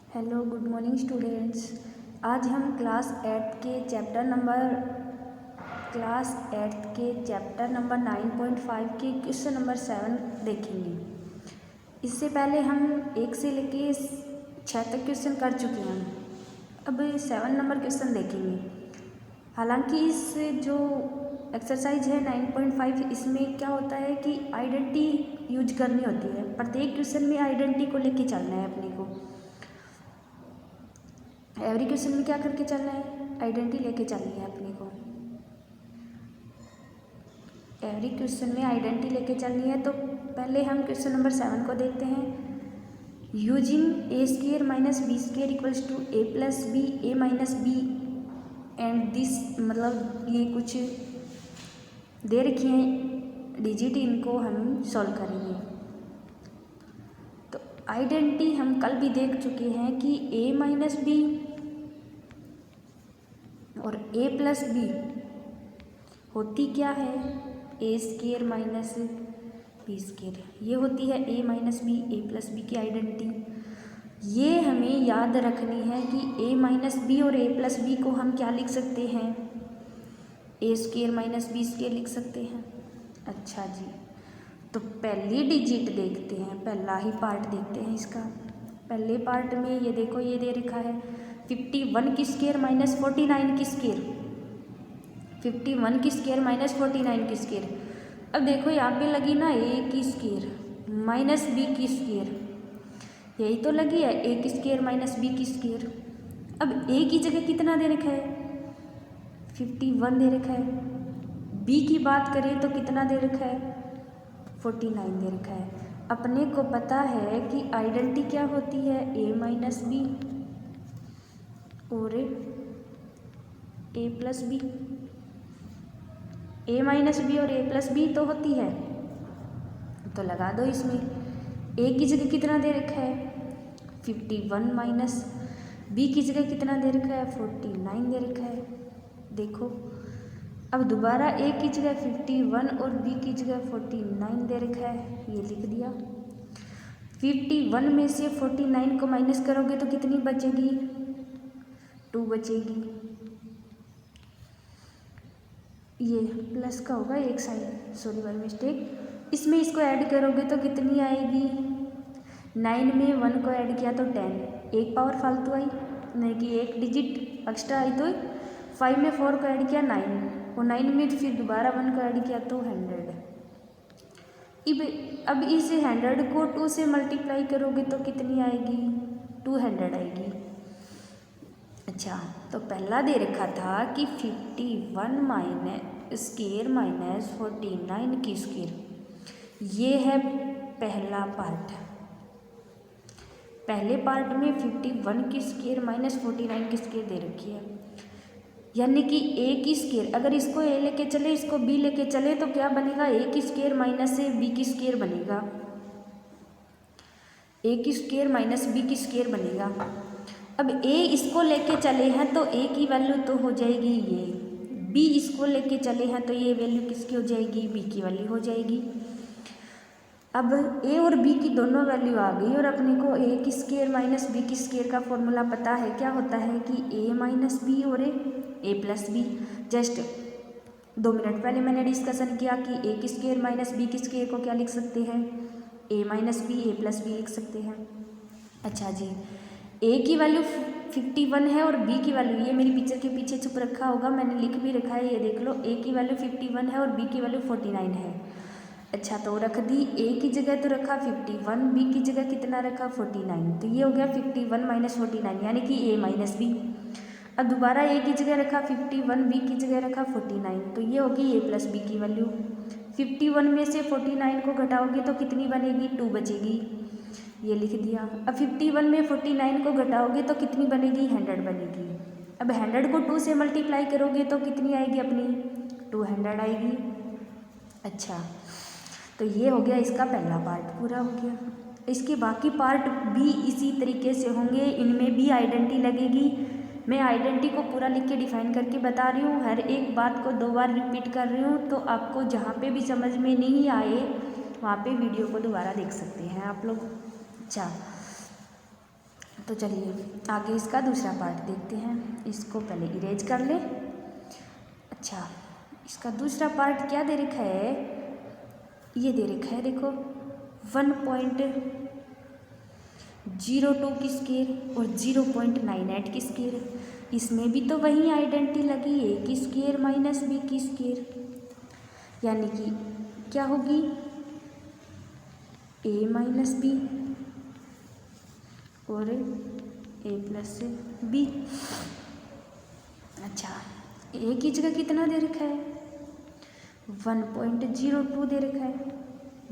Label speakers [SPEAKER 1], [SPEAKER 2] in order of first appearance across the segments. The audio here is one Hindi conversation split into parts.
[SPEAKER 1] Hello good morning students. आज हम क्लास एट्थ के चैप्टर नंबर 9.5 के क्वेश्चन नंबर 7 देखेंगे। इससे पहले हम 1 से लेके 6 तक क्वेश्चन कर चुके हैं। अब 7 नंबर क्वेश्चन देखेंगे। हालांकि इस जो एक्सरसाइज है 9.5, इसमें क्या होता है कि आइडेंटिटी यूज करनी होती है। प्रत्येक क्वेश्चन में आइडेंटिटी को लेके चलना है अपने को। एवरी क्वेश्चन में क्या करके चलना है, आइडेंटिटी लेके चलनी है अपने को। एवरी क्वेश्चन में आइडेंटिटी लेके चलनी है। तो पहले हम क्वेश्चन नंबर 7 को देखते हैं। Using a square minus b square equals to a plus b a minus b and this, मतलब ये कुछ दे रखी हैं डिजिट, इनको हम सॉल्व करेंगे। तो आइडेंटिटी हम कल भी देख चुके हैं कि ए माइनस बी और ए प्लस बी होती क्या है, ए स्क्वायर माइनस बी स्क्वायर। ये होती है ए minus B A plus B की आइडेंटिटी। ये हमें याद रखनी है कि ए माइनस बी और ए प्लस बी को हम क्या लिख सकते हैं, ए स्क्वायर माइनस बी स्क्वायर लिख सकते हैं। अच्छा जी, तो पहली डिजिट देखते हैं, पहला ही पार्ट देखते हैं इसका। पहले पार्ट में ये देखो, ये दे रखा है 51 की स्क्वायर माइनस 49 की स्क्वायर, 51 की स्क्वायर माइनस 49 की स्क्वायर। अब देखो यहाँ पे लगी ना ए की स्क्वायर माइनस बी की स्क्वायर, यही तो लगी है ए की स्क्वायर माइनस बी की स्क्वायर। अब ए की जगह कितना दे रखा है, 51 दे रखा है। बी की बात करें तो कितना दे रखा है, 49 दे रखा है। अपने को पता है कि आइडेंटिटी क्या होती है, ए माइनस बी और ए plus b. A minus B और ए प्लस बी तो होती है, तो लगा दो इसमें। ए की जगह कितना दे रखा है, 51 माइनस बी की जगह कितना दे रखा है, 49 दे रखा है। देखो अब दोबारा ए की जगह 51 और बी की जगह 49 दे रखा है, ये लिख दिया। 51 में से 49 को माइनस करोगे तो कितनी बचेगी, 2 बचेगी। ये प्लस का होगा एक साइड, सॉरी बाय मिस्टेक। इसमें इसको ऐड करोगे तो कितनी आएगी, 9 में 1 को ऐड किया तो 10, एक पावर फालतू आई, नहीं कि एक डिजिट एक्स्ट्रा आई। तो 5 में 4 को ऐड किया 9, और 9 में फिर दोबारा 1 को ऐड किया तो 100। अब इस 100 को 2 से मल्टीप्लाई करोगे तो कितनी आएगी, 200 आएगी। अच्छा, तो पहला दे रखा था कि 51 माइनस स्क्वायर माइनस 49 की स्क्वायर, ये है पहला पार्ट। पहले पार्ट में 51 की स्क्वायर माइनस 49 की स्क्वायर दे रखी है, यानी कि ए की स्क्वायर, अगर इसको ए लेके चले इसको बी लेके चले तो क्या बनेगा, ए की स्क्वायर माइनस से बी की स्क्वायर बनेगा, ए की स्क्वायर माइनस बी की स्क्वायर बनेगा। अब ए इसको लेके चले हैं तो ए की वैल्यू तो हो जाएगी ये, बी इसको लेके चले हैं तो ये वैल्यू किसकी हो जाएगी, बी की वैल्यू हो जाएगी। अब ए और बी की दोनों वैल्यू आ गई और अपने को ए की स्क्वायर माइनस बी की स्क्वायर का फॉर्मूला पता है। क्या होता है कि ए माइनस बी और ए प्लस बी। जस्ट 2 मिनट पहले मैंने डिस्कशन किया कि ए की स्क्वायर माइनस बी की स्क्वायर को क्या लिख सकते हैं, ए minus B A plus B लिख सकते हैं। अच्छा जी, ए की वैल्यू 51 है और बी की वैल्यू, ये मेरी पिक्चर के पीछे छुप रखा होगा, मैंने लिख भी रखा है, ये देख लो। ए की वैल्यू 51 है और बी की वैल्यू 49 है। अच्छा, तो रख दी, ए की जगह तो रखा 51, बी की जगह कितना रखा 49, तो ये हो गया 51 माइनस 49 यानी कि ए माइनस बी। अब दोबारा ए की जगह रखा 51, बी की जगह रखा 49, तो ये होगी ए प्लस बी की वैल्यू। 51 में से 49 को घटाओगे तो कितनी बनेगी, 2 बचेगी, ये लिख दिया। अब 51 में 49 को घटाओगे तो कितनी बनेगी, 100 बनेगी। अब 100 को 2 से मल्टीप्लाई करोगे तो कितनी आएगी अपनी, 200 आएगी। अच्छा, तो ये हो गया इसका पहला पार्ट पूरा हो गया। इसके बाकी पार्ट भी इसी तरीके से होंगे, इनमें भी आइडेंटिटी लगेगी। मैं आइडेंटिटी को पूरा लिख के डिफाइन करके बता रही हूँ, हर एक बात को 2 बार रिपीट कर रही हूँ, तो आपको जहाँ पे भी समझ में नहीं आए वहाँ पे वीडियो को दोबारा देख सकते हैं आप लोग। अच्छा, तो चलिए आगे इसका दूसरा पार्ट देखते हैं। इसको पहले इरेज कर ले। अच्छा, इसका दूसरा पार्ट क्या दे रखा है, ये दे रखा है देखो 1.02 की स्केयर और 0.98 की स्केयर। इसमें भी तो वही आइडेंटिटी लगी, ए की स्केयर माइनस बी की स्केयर, यानी कि क्या होगी ए माइनस बी और ए प्लस बी। अच्छा, ए की जगह कितना दे रखा है 1.02 दे रखा है,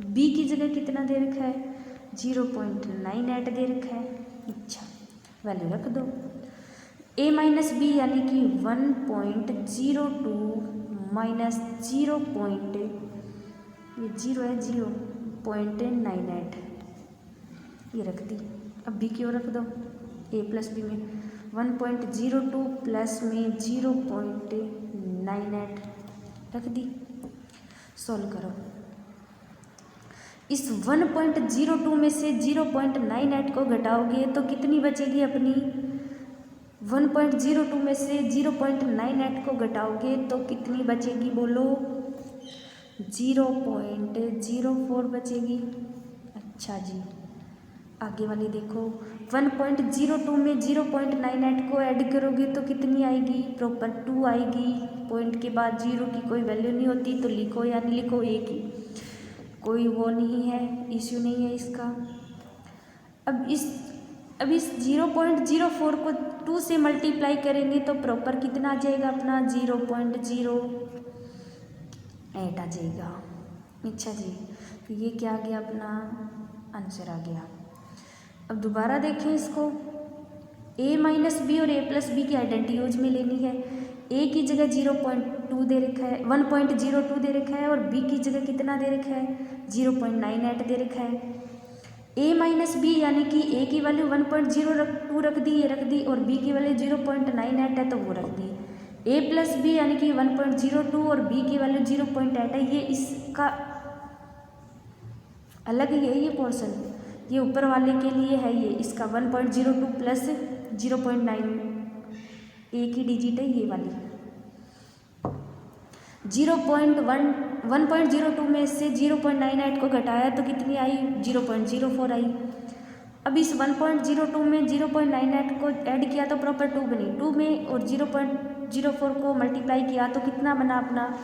[SPEAKER 1] बी की जगह कितना दे रखा है 0.98 दे रखा है। अच्छा, वैल्यू रख दो। ए माइनस बी यानी कि 1.02 माइनस 0. ये 0 है 0.98 ये रख दी। अब बी की ओर रख दो, ए प्लस बी में 1.02 प्लस में 0.98 रख दी। सॉल्व करो। इस 1.02 में से 0.98 को घटाओगे तो कितनी बचेगी अपनी, 1.02 में से 0.98 को घटाओगे तो कितनी बचेगी बोलो, 0.04 बचेगी। अच्छा जी, आगे वाली देखो 1.02 में 0.98 को ऐड करोगे तो कितनी आएगी, प्रॉपर 2 आएगी। पॉइंट के बाद 0 की कोई वैल्यू नहीं होती तो लिखो या नहीं लिखो, एक ही, कोई वो नहीं है, इश्यू नहीं है इसका। अब इस 0.04 को 2 से मल्टीप्लाई करेंगे तो प्रॉपर कितना आ जाएगा अपना 0.08 आ जाएगा। अच्छा जी, तो ये क्या आ गया अपना आंसर आ गया। अब दोबारा देखें इसको, ए माइनस बी और ए प्लस बी की आइडेंटिटी यूज में लेनी है। ए की जगह 0.2 दे रखा है, 1.02 दे रखा है और बी की जगह कितना दे रखा है 0.98 दे रखा है। ए माइनस बी यानी कि ए की वैल्यू 1.02 रख दी, ये रख दी, और बी की वैल्यू 0.98 है तो वो रख दी। ए प्लस बी यानी कि 1.02 और बी की वैल्यू 0.8 है, ये इसका अलग ही है ये पोर्शन, ये ऊपर वाले के लिए है, ये इसका 1.02 प्लस 0.9 एक ही डिजिट है ये वाली। 1.02 में से 0.98 को घटाया तो कितनी आई 0.04 आई। अब इस 1.02 में 0.98 को ऐड किया तो प्रॉपर 2 बनी, 2 में और 0.04 को मल्टीप्लाई किया तो कितना बना अपना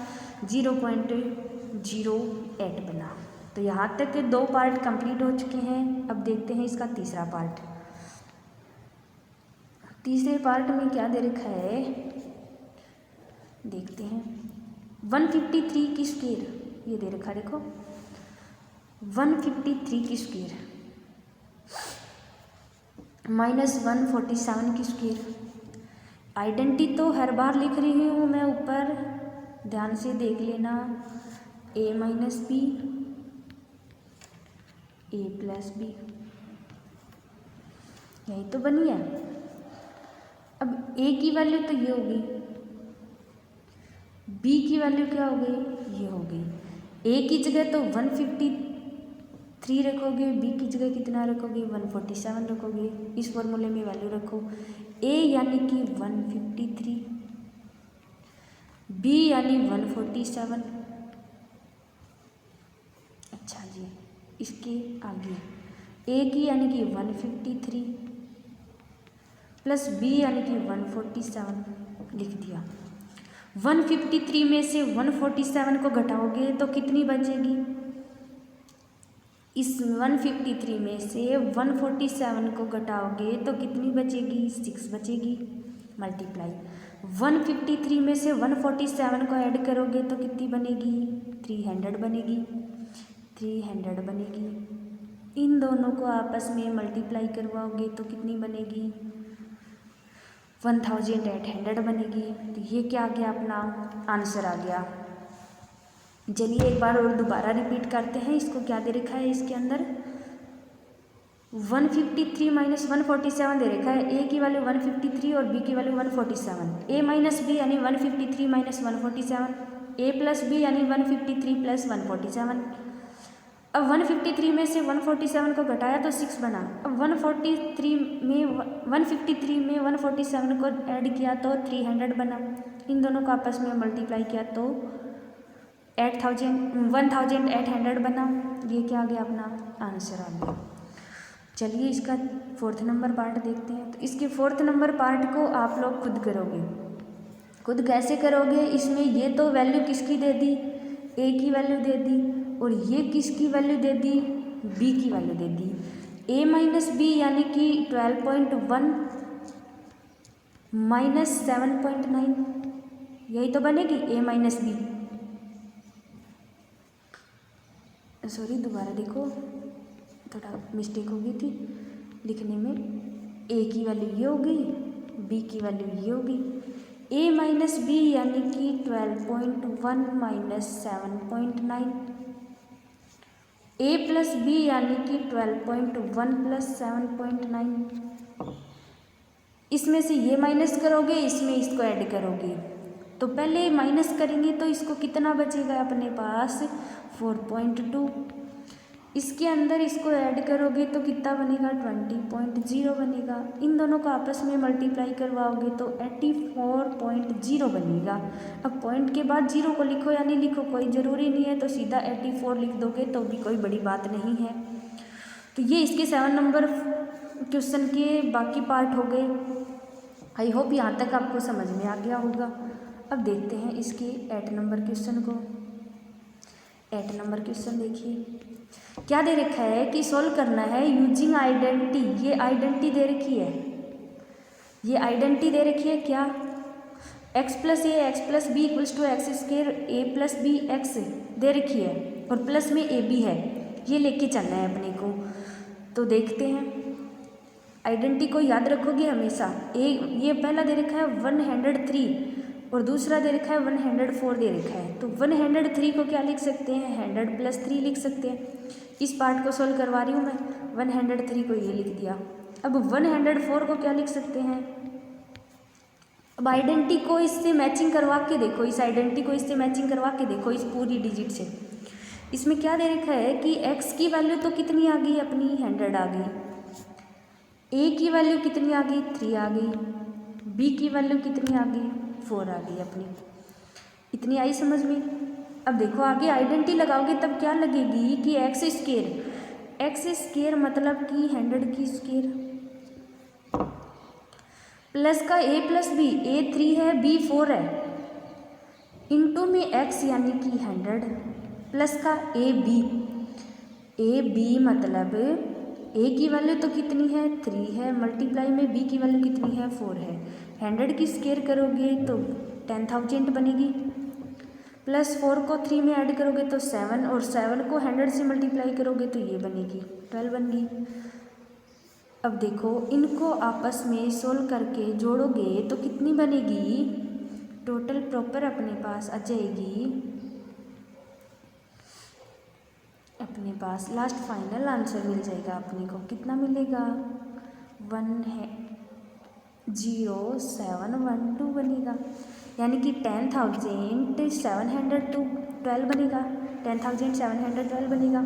[SPEAKER 1] 0.08 बना। तो यहाँ तक के 2 पार्ट कंप्लीट हो चुके हैं। अब देखते हैं इसका तीसरा पार्ट। तीसरे पार्ट में क्या दे रखा है देखते हैं। 153 की स्क्वायर ये दे रखा, देखो 153 की स्क्वायर माइनस 147 की स्क्वायर। आइडेंटिटी तो हर बार लिख रही हूँ मैं ऊपर, ध्यान से देख लेना। ए minus B, A plus B, यही तो बनी है। अब ए की वैल्यू तो ये होगी, बी की वैल्यू क्या हो गई ये हो गई। ए की जगह तो 153 रखोगे, बी की जगह कितना रखोगे 147 रखोगे। इस फॉर्मूले में वैल्यू रखो, ए यानी कि 153, बी यानी 147। अच्छा जी, इसके आगे ए की यानी कि 153 प्लस बी यानी कि 147 लिख दिया। 153 में से 147 को घटाओगे तो कितनी बचेगी, इस 153 में से 147 को घटाओगे तो कितनी बचेगी 6 बचेगी। मल्टीप्लाई 153 में से 147 को ऐड करोगे तो कितनी बनेगी 300 बनेगी, 300 बनेगी। इन दोनों को आपस में मल्टीप्लाई करवाओगे तो कितनी बनेगी 1800 बनेगी। तो ये क्या आ गया अपना आंसर आ गया। चलिए एक बार और दोबारा रिपीट करते हैं इसको, क्या दे रखा है इसके अंदर 153 माइनस 147 दे रखा है। ए की वैल्यू 153 और बी की वैल्यू 147। ए माइनस बी यानी 153 माइनस 147, ए प्लस बी यानी 153 प्लस 147। अब 153 में से 147 को घटाया तो 6 बना। अब 153 में 147 को ऐड किया तो 300 बना। इन दोनों को आपस में मल्टीप्लाई किया तो 1800 बना। ये क्या आ गया, अपना आंसर आ गया। चलिए इसका 4th नंबर पार्ट देखते हैं। तो इसके 4th नंबर पार्ट को आप लोग खुद करोगे। खुद कैसे करोगे, इसमें ये तो वैल्यू किसकी दे दी, ए की वैल्यू दे दी, और ये किसकी वैल्यू दे दी, बी की वैल्यू दे दी। ए माइनस बी यानी कि 12.1 माइनस 7.9, यही तो बनेगी ए माइनस बी। सॉरी, दोबारा देखो, थोड़ा मिस्टेक हो गई थी लिखने में। ए की वैल्यू ये होगी, बी की वैल्यू ये होगी। ए माइनस बी यानी कि 12.1 माइनस 7.9, ए प्लस बी यानी कि 12.1 प्लस 7.9। इसमें से ये माइनस करोगे, इसमें इसको ऐड करोगे। तो पहले माइनस करेंगे तो इसको कितना बचेगा अपने पास, 4.2। इसके अंदर इसको ऐड करोगे तो कितना बनेगा, 20.0 बनेगा। इन दोनों को आपस में मल्टीप्लाई करवाओगे तो 84.0 बनेगा। अब पॉइंट के बाद 0 को लिखो या नहीं लिखो कोई ज़रूरी नहीं है, तो सीधा 84 लिख दोगे तो भी कोई बड़ी बात नहीं है। तो ये इसके 7 नंबर क्वेश्चन के बाकी पार्ट हो गए। आई होप यहाँ तक आपको समझ में आ गया होगा। अब देखते हैं इसके 8 नंबर क्वेश्चन को। 8 नंबर क्वेश्चन देखिए, क्या दे रखा है कि सोल्व करना है यूजिंग आइडेंटिटी। ये आइडेंटिटी दे रखी है, ये आइडेंटिटी दे रखी है क्या, x plus A x plus B equals to x square A plus B x दे रखी है, और प्लस में ए बी है। ये लेके चलना है अपने को। तो देखते हैं, आइडेंटिटी को याद रखोगे हमेशा। ये पहला दे रखा है 103 और दूसरा दे रखा है 104 दे रखा है। तो 103 को क्या लिख सकते हैं, 100 प्लस 3 लिख सकते हैं। इस पार्ट को सोल्व करवा रही हूँ मैं, 103 को ये लिख दिया। अब 104 को क्या लिख सकते हैं। अब आइडेंटिटी को इससे मैचिंग करवा के देखो, इस आइडेंटिटी को इससे मैचिंग करवा के देखो, इस पूरी डिजिट से। इसमें क्या दे रखा है कि x की वैल्यू तो कितनी आ गई अपनी, 100 आ गई। a की वैल्यू कितनी आ गई, 3 आ गई। b की वैल्यू कितनी आ गई, 4 आ गई अपनी। इतनी आई समझ में। अब देखो आगे आइडेंटिटी लगाओगे तब क्या लगेगी कि एक्स स्क्वायर मतलब कि 100 की स्क्वायर प्लस का a प्लस बी, a 3 है b 4 है, इंटू में x यानी कि 100 प्लस का a b मतलब a की वैल्यू तो कितनी है, 3 है, मल्टीप्लाई में b की वैल्यू कितनी है, 4 है। 100 की स्क्वायर करोगे तो 10,000 बनेगी, प्लस 4 को 3 में ऐड करोगे तो 7, और 7 को 100 से मल्टीप्लाई करोगे तो ये बनेगी 12 बन गई। अब देखो इनको आपस में सोल्व करके जोड़ोगे तो कितनी बनेगी, टोटल प्रॉपर अपने पास आ जाएगी। अपने पास लास्ट फाइनल आंसर मिल जाएगा अपने को। कितना मिलेगा, 10712 बनेगा, यानी कि 10,712 बनेगा, 10,712 बनेगा।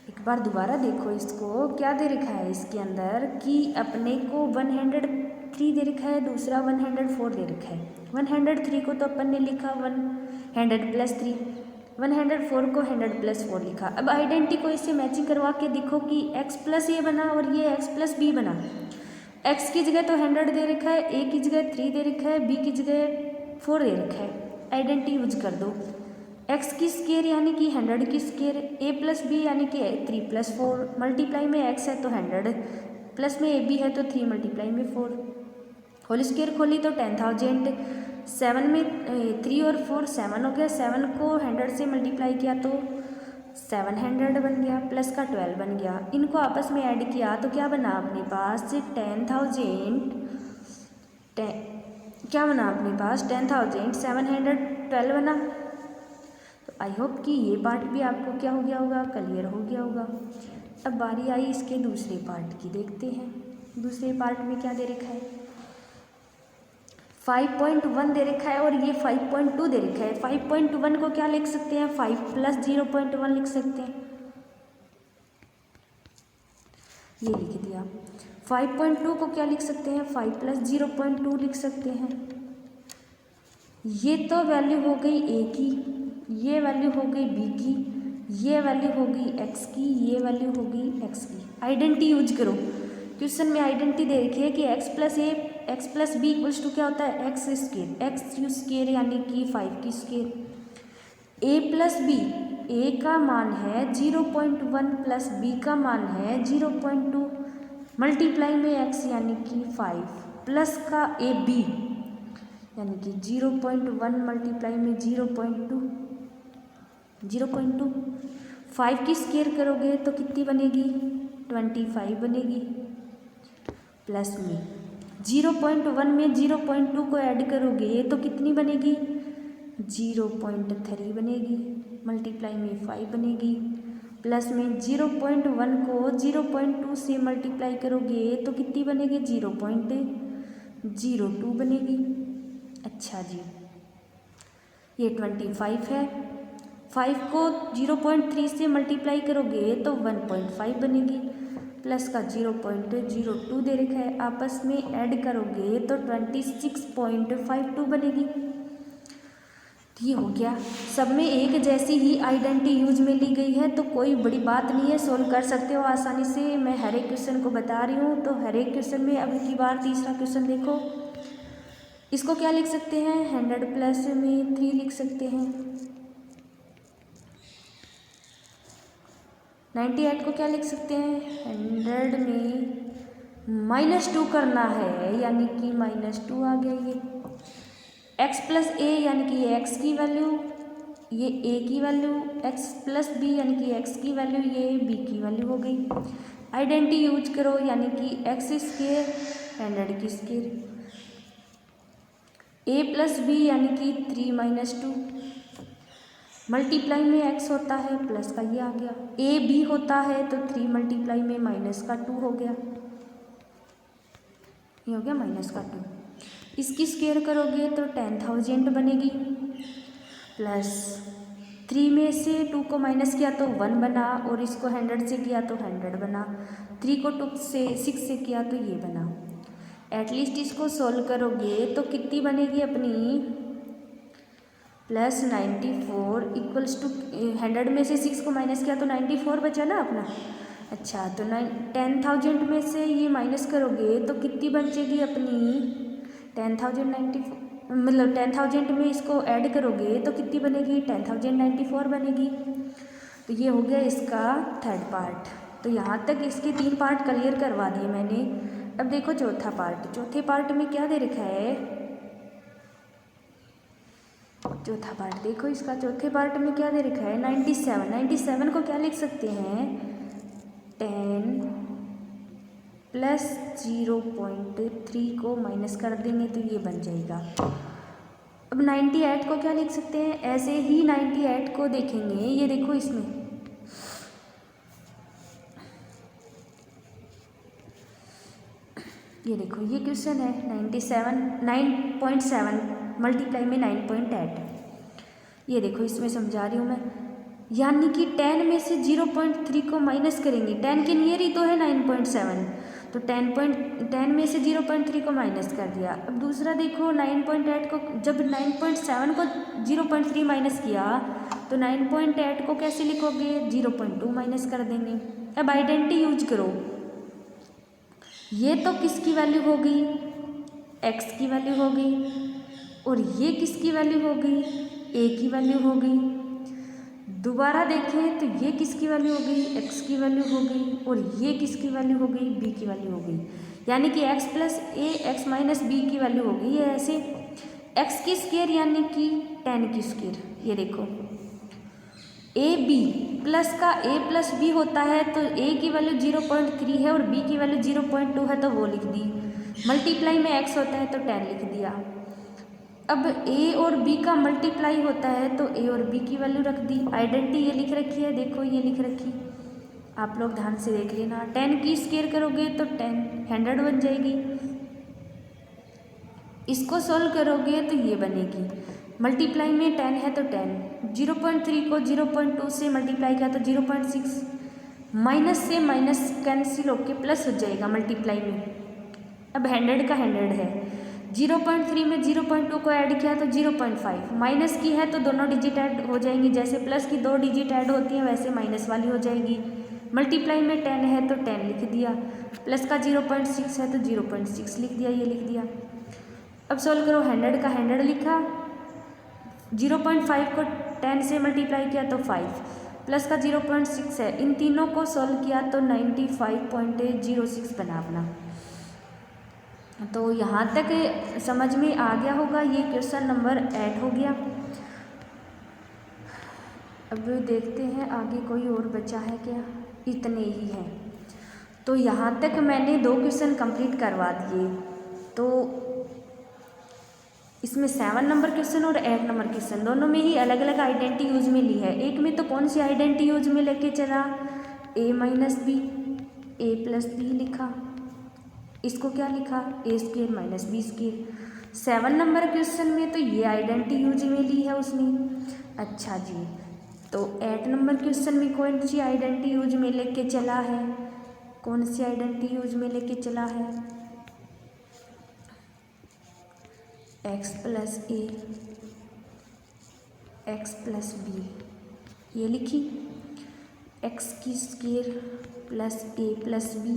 [SPEAKER 1] एक बार दोबारा देखो इसको, क्या दे रखा है इसके अंदर कि अपने को 103 दे रखा है, दूसरा 104 दे रखा है। 103 को तो अपन ने लिखा 100 प्लस 3, 104 को 100 प्लस 4 लिखा। अब आइडेंटिटी को इससे मैचिंग करवा के देखो कि x प्लस ए बना और ये x प्लस बी बना। x की जगह तो 100 दे रखा है, a की जगह 3 दे रखा है, b की जगह 4 दे रखा है। आइडेंटिटी यूज कर दो, x की स्क्वायर यानी कि 100 की स्क्वायर, a प्लस बी यानी कि 3 प्लस 4, मल्टीप्लाई में x है तो 100, प्लस में ab है तो 3 मल्टीप्लाई में 4, होल स्क्वायर खोली तो 10,000, 7 में 3 और 4 7 हो गया, 7 को 100 से मल्टीप्लाई किया तो 700 बन गया, प्लस का 12 बन गया। इनको आपस में ऐड किया तो क्या बना अपने पास, 10,000 क्या बना अपने पास, 10,712 बना। तो आई होप कि ये पार्ट भी आपको क्या हो गया होगा, क्लियर हो गया होगा। अब बारी आई इसके दूसरे पार्ट की, देखते हैं दूसरे पार्ट में क्या दे रखा है। 5.1 दे रखा है और ये 5.2 दे रखा है। 5.1 को क्या लिख सकते हैं, 5 प्लस 0.1 लिख सकते हैं। ये लिख दिया। 5.2 को क्या लिख सकते हैं, 5 + 0.2 लिख सकते हैं। ये तो वैल्यू हो गई ए की, ये वैल्यू हो गई बी की, ये वैल्यू होगी एक्स की, ये वैल्यू होगी एक्स की। आइडेंटिटी यूज करो। क्वेश्चन में आइडेंटिटी दे रखी है कि x + a x + b = क्या होता है, x square, x you square यानी कि 5 की स्क्वायर। a + b, a का मान है 0.1 + b का मान है 0.2 मल्टीप्लाई में x यानी कि 5 प्लस का a b यानी कि 0.1 मल्टीप्लाई में 0.2 5 की स्क्वायर करोगे तो कितनी बनेगी, 25 बनेगी। प्लस में 0.1 में 0.2 को ऐड करोगे तो कितनी बनेगी, 0.3 बनेगी, मल्टीप्लाई में 5 बनेगी। प्लस में 0.1 को 0.2 से मल्टीप्लाई करोगे तो कितनी बनेगी, 0.02 बनेगी। अच्छा जी, ये 25 है। 5 को 0.3 से मल्टीप्लाई करोगे तो 1.5 बनेगी। प्लस का 0.02 दे रखा है, आपस में ऐड करोगे तो 26.52 बनेगी। ये हो गया। सब में एक जैसी ही आइडेंटिटी यूज में ली गई है तो कोई बड़ी बात नहीं है, सोल्व कर सकते हो आसानी से। मैं हर एक क्वेश्चन को बता रही हूँ, तो हर एक क्वेश्चन में अब की बार तीसरा क्वेश्चन देखो। इसको क्या लिख सकते हैं, 100 प्लस में 3 लिख सकते हैं। 98 को क्या लिख सकते हैं, 100 में -2 करना है यानी कि -2 आ गया। ये x + a यानी कि ये x की वैल्यू, ये a की वैल्यू, x + b यानी कि x की वैल्यू, ये b की वैल्यू हो गई। आइडेंटिटी यूज करो यानी कि x स्क्वायर 100 की स्क्वायर, a + b यानी कि 3 - 2 मल्टीप्लाई में x होता है प्लस का ये आ गया, a b होता है तो 3 मल्टीप्लाई में -2 हो गया, ये हो गया -2। इसकी स्क्वायर करोगे तो 10,000 बनेगी। प्लस 3 में से 2 को माइनस किया तो 1 बना, और इसको 100 से किया तो 100 बना। 3 को 2 से 6 से किया तो ये बना। एटलीस्ट इसको सोल्व करोगे तो कितनी बनेगी अपनी, +94 = 100 में से 6 को माइनस किया तो 94 बचा ना अपना। अच्छा, तो 10,000 में से ये माइनस करोगे तो कितनी बचेगी अपनी, 10,094 मतलब 10,000 में इसको ऐड करोगे तो कितनी बनेगी, 10,094 बनेगी। तो ये हो गया इसका थर्ड पार्ट। तो यहाँ तक इसके 3 पार्ट क्लियर करवा दिए मैंने। अब देखो चौथा पार्ट। चौथे पार्ट में क्या दे रखा है, चौथा पार्ट देखो इसका। चौथे पार्ट में क्या दे रखा है, 97 को क्या लिख सकते हैं, 10 + 0.3 को माइनस कर देंगे तो ये बन जाएगा। अब 98 को क्या लिख सकते हैं, ऐसे ही 98 को देखेंगे। ये देखो इसमें ये देखो, ये क्वेश्चन है 9.7 मल्टीप्लाई में 9.8। ये देखो इसमें समझा रही हूँ मैं, यानी कि 10 में से 0.3 को माइनस करेंगे। 10 के नियर ही तो है 9.7, तो 10 में से 0.3 को माइनस कर दिया। अब दूसरा देखो 9.8 को, जब 9.7 को 0.3 माइनस किया तो 9.8 को कैसे लिखोगे, 0.2 माइनस कर देंगे। अब आइडेंटिटी यूज करो। ये तो किसकी वैल्यू हो गई, x की वैल्यू हो गई, और ये किसकी वैल्यू हो गई, a की वैल्यू हो गई। दोबारा देखें तो ये किसकी वैल्यू हो गई, x की वैल्यू हो गई, और ये किसकी वैल्यू हो गई, b की वैल्यू हो गई। यानी कि x + a x - b की वैल्यू हो गई। ये ऐसे x की स्क्वायर यानी कि 10 की स्क्वायर। ये देखो a b प्लस का a + b होता है तो a की वैल्यू 0.3 है और b की वैल्यू 0.2 है तो वो लिख दी। मल्टीप्लाई में x होता है तो 10 लिख दिया। अब a और b का मल्टीप्लाई होता है तो a और b की वैल्यू रख दी। आइडेंटिटी ये लिख रखी है, देखो ये लिख रखी, आप लोग ध्यान से देख लेना। 10 की स्क्वायर करोगे तो 100 बन जाएगी। इसको सोल्व करोगे तो ये बनेगी, मल्टीप्लाई में 10 है तो 10, 0.3 को 0.2 से मल्टीप्लाई किया तो 0.6, माइनस से माइनस कैंसिल होके प्लस हो जाएगा मल्टीप्लाई में। अब 100 का 100 है, 0.3 में 0.2 को ऐड किया तो 0.5, माइनस की है तो दोनों डिजिट ऐड हो जाएंगी, जैसे प्लस की 2 डिजिट ऐड होती हैं वैसे माइनस वाली हो जाएगी। मल्टीप्लाई में 10 है तो 10 लिख दिया, प्लस का 0.6 है तो 0.6 लिख दिया, ये लिख दिया। अब सोल्व करो, 100 का 100 लिखा, 0.5 को 10 से मल्टीप्लाई किया तो 5, प्लस का 0.6 है, इन तीनों को सोल्व किया तो 95.06 बना अपना। तो यहाँ तक समझ में आ गया होगा, ये क्वेश्चन नंबर 8 हो गया। अब देखते हैं आगे कोई और बचा है क्या, इतने ही हैं। तो यहाँ तक मैंने 2 क्वेश्चन कंप्लीट करवा दिए। तो इसमें 7 नंबर क्वेश्चन और 8 नंबर क्वेश्चन दोनों में ही अलग अलग आइडेंटिटी यूज में ली है। एक में तो कौन सी आइडेंटिटी यूज में लेके चला, a minus B, A plus B लिखा, इसको क्या लिखा, A square minus B square. 7 number question में तो ये आइडेंटिटी यूज में ली है उसने। अच्छा जी, तो 8 नंबर क्वेश्चन में कौन सी आइडेंटिटी यूज में लेके चला है, कौन सी आइडेंटिटी यूज में लेके चला है, x plus A x plus B, ये लिखी, एक्स की स्क्वेयर प्लस ए प्लस बी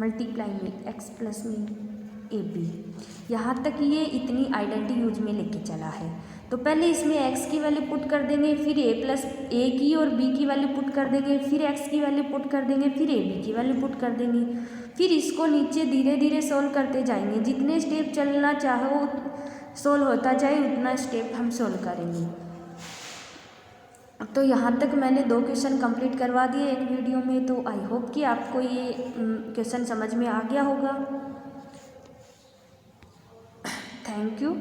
[SPEAKER 1] मल्टीप्लाई में एक्स प्लस में ए बी। यहाँ तक ये इतनी आइडेंटिटी यूज में लेके चला है। तो पहले इसमें x की वैल्यू पुट कर देंगे, फिर a प्लस ए की और b की वैल्यू पुट कर देंगे, फिर x की वैल्यू पुट कर देंगे, फिर a b की वैल्यू पुट कर देंगे, फिर इसको नीचे धीरे धीरे सोल्व करते जाएंगे। जितने स्टेप चलना चाहो सोल्व होता जाए उतना स्टेप हम सोल्व करेंगे। तो यहाँ तक मैंने 2 क्वेश्चन कंप्लीट करवा दिए एक वीडियो में। तो आई होप कि आपको ये क्वेश्चन समझ में आ गया होगा। Thank you.